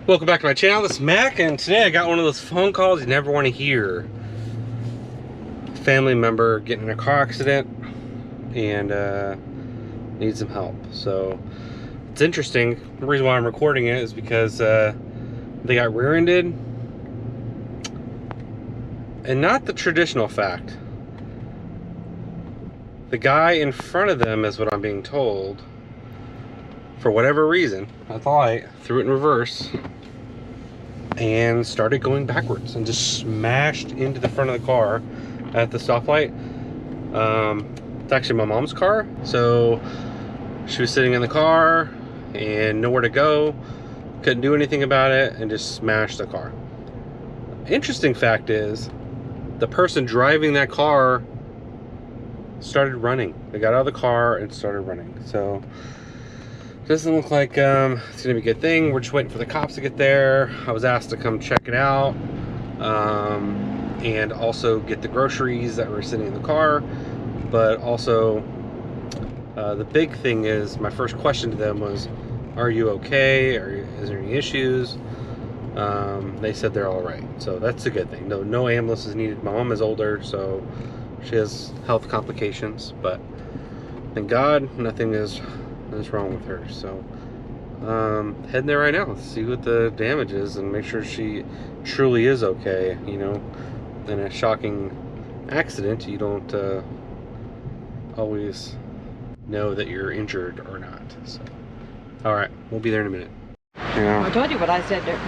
Welcome back to my channel. This is Mac, and today I got one of those phone calls you never want to hear. Family member getting in a car accident and needs some help. So it's interesting. The reason why I'm recording it is because they got rear-ended, and not the traditional fact. The guy in front of them, is what I'm being told, for whatever reason, that's all right, threw it in reverse and started going backwards and just smashed into the front of the car at the stoplight. It's actually my mom's car, so she was sitting in the car and nowhere to go, couldn't do anything about it, and just smashed the car. Interesting fact is, the person driving that car started running. They got out of the car and started running. So doesn't look like it's gonna be a good thing. We're just waiting for the cops to get there. I was asked to come check it out and also get the groceries that were sitting in the car. But also the big thing is, my first question to them was, are you okay? Is there any issues? They said they're all right, so that's a good thing. No ambulance is needed. My mom is older, so she has health complications, but thank God nothing is wrong with her. So heading there right now. Let's see what the damage is and make sure she truly is okay. You know, in a shocking accident, you don't always know that you're injured or not. So all right, we'll be there in a minute. I told you what I said there.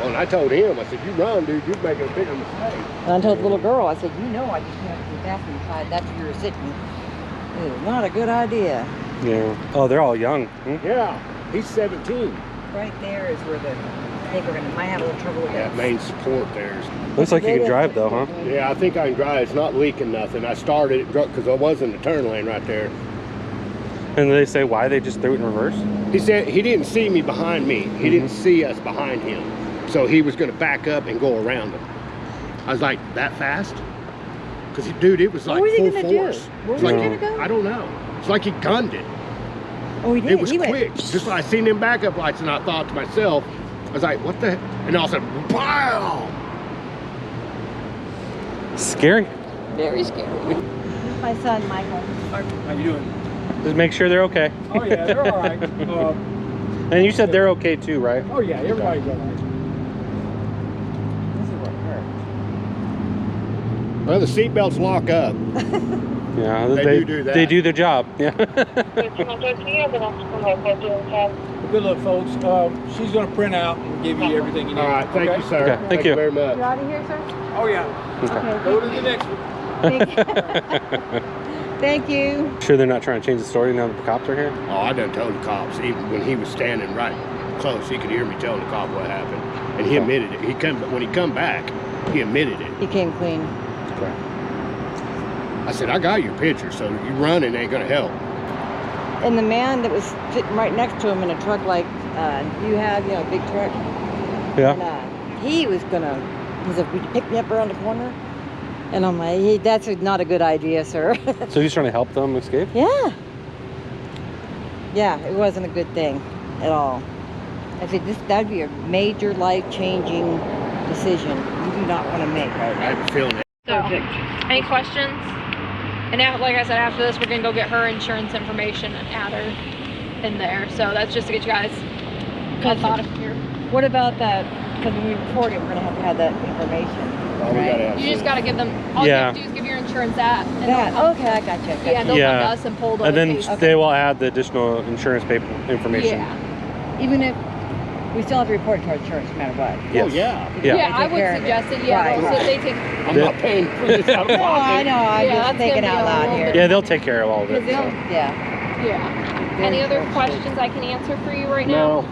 Well, and I told him, I said, you run, dude, you're making a bigger mistake. And I told the little girl, I said, you know, I just went to the bathroom side. That's where you were sitting. It was not a good idea. Yeah. Oh, they're all young. Hmm? Yeah, he's 17. Right there is where I think might have a little trouble with That main support there. Looks like you can drive though, huh? Yeah, I think I can drive. It's not leaking nothing. I started it because I was in the turn lane right there. And they say why they just threw it in reverse? He said he didn't see me behind me. He didn't see us behind him. So he was going to back up and go around them. I was like, that fast? Because, dude, it was like full force. Where was he going to go? I don't know. It's like he gunned it. Oh, he did? It was quick. Just like I seen them backup lights, and I thought to myself, I was like, what the heck? And all of a sudden, wow! Scary. Very scary. My son, Michael. How you doing? Just make sure they're okay. Oh yeah, they're all right. And you said they're okay too, right? Oh yeah, everybody's all right. This is what hurt. Well, the seatbelts lock up. Yeah, They do that. They do their job. Yeah. Good luck, folks. She's going to print out and give you everything you need. All right, thank you, sir. Okay, thank you. very much. You out of here, sir? Oh yeah. Okay. Go to the next one. Thank you. Sure they're not trying to change the story now that the cops are here? Oh, I done told the cops, even when he was standing right close, he could hear me telling the cop what happened. And he admitted it. When he come back, he admitted it. He came clean. Okay. I said, I got your picture, so you running ain't gonna help. And the man that was sitting right next to him in a truck like you have, a big truck. Yeah. And, he was gonna, he said, would you pick me up around the corner? And I'm like, that's not a good idea, sir. So he's trying to help them escape? Yeah. Yeah, it wasn't a good thing at all. I said, that'd be a major life-changing decision you do not want to make right I now. have a feeling that. Perfect. Any questions? And now, like I said, after this, we're gonna go get her insurance information and add her in there. So that's just to get you guys a thought of here. What about that? Because when we record it, we're gonna have that information. Oh, we gotta have You just some. gotta give them. All you have to do is give your insurance at. And That. they'll come- Okay, I got you. Yeah, they'll Yeah. come to us and pull the. And then case. they will add the additional insurance paper information. Yeah. Even if we still have to report it to our insurance, no matter what. Yes. Oh, yeah. Yeah. Yeah, I Take would care of it. suggest it. Yeah, Right. so they take. I'm not paying for this out of No, I pocket. know. I'm Yeah, just that's thinking gonna be out a loud little here. bit- Yeah, they'll take care of all of it. Because So. Yeah. Yeah. Any other questions I can answer for you right No. now?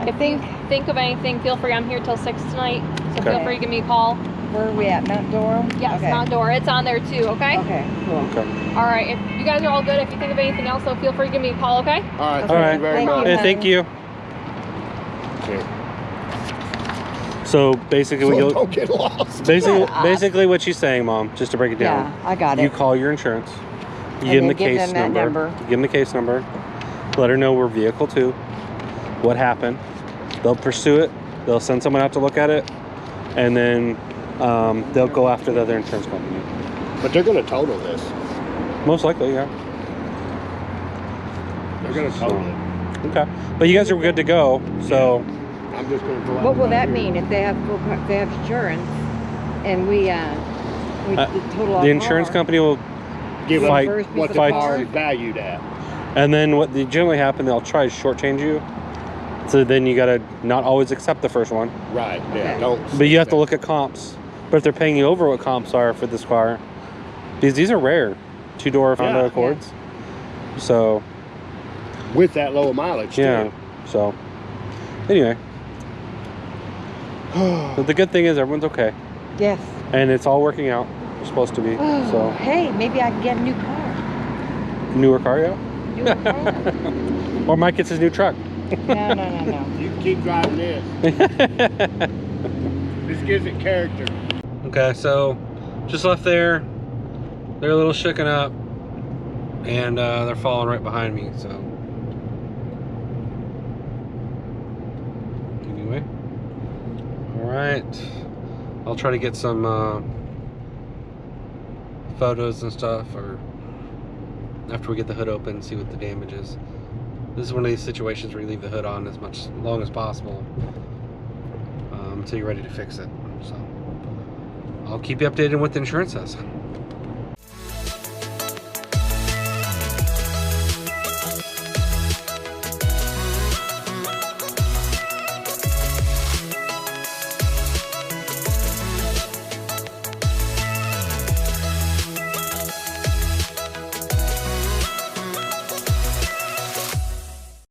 If you think of anything, feel free. I'm here till 6 tonight, so Okay. feel free to give me a call. Where are we at? Mount Doro? Yes, Okay. Mount Dora. It's on there too. Okay. Okay, cool. Okay. All right. If you guys are all good, if you think of anything else, though, feel free to give me a call. Okay. All right, Okay. thank All you very Thank much. you. Hey, thank you. Okay. So basically, So you'll, don't get lost. basically what she's saying, Mom, just to break it down. Yeah, I got You it. call your insurance. You And give them the then give case them that number. You give them the case number. Let her know we're vehicle 2. What happened? they'll pursue it. They'll send someone out to look at it, and then they'll go after the other insurance company. But they're going to total this. Most likely, yeah. They're going to total it. Okay, but you guys are good to go. So I'm just going to go out. What will right that here. mean if they have insurance and we total off the insurance car? company will Give fight- them what the fight- car is valued at. And then what they generally happen, they'll try to shortchange you. So then you gotta not always accept the first one. Right, yeah, Okay. don't. But you have to look at comps. But if they're paying you over what comps are for this car, because these are rare, 2-door Honda Yeah. Accords. So With that low mileage, yeah. too. So anyway, but the good thing is everyone's okay, Yes. and it's all working out. It's supposed to be. Oh, So hey, maybe I can get a new car. newer car, yeah. Newer car. Or Mike gets his new truck. No, no, no, no. You can keep driving this. This gives it character. Okay, so just left there. They're a little shooken up, and they're following right behind me. So anyway, all right. I'll try to get some photos and stuff, or after we get the hood open, see what the damage is. This is one of these situations where you leave the hood on as long as possible until you're ready to fix it. So I'll keep you updated on what the insurance says.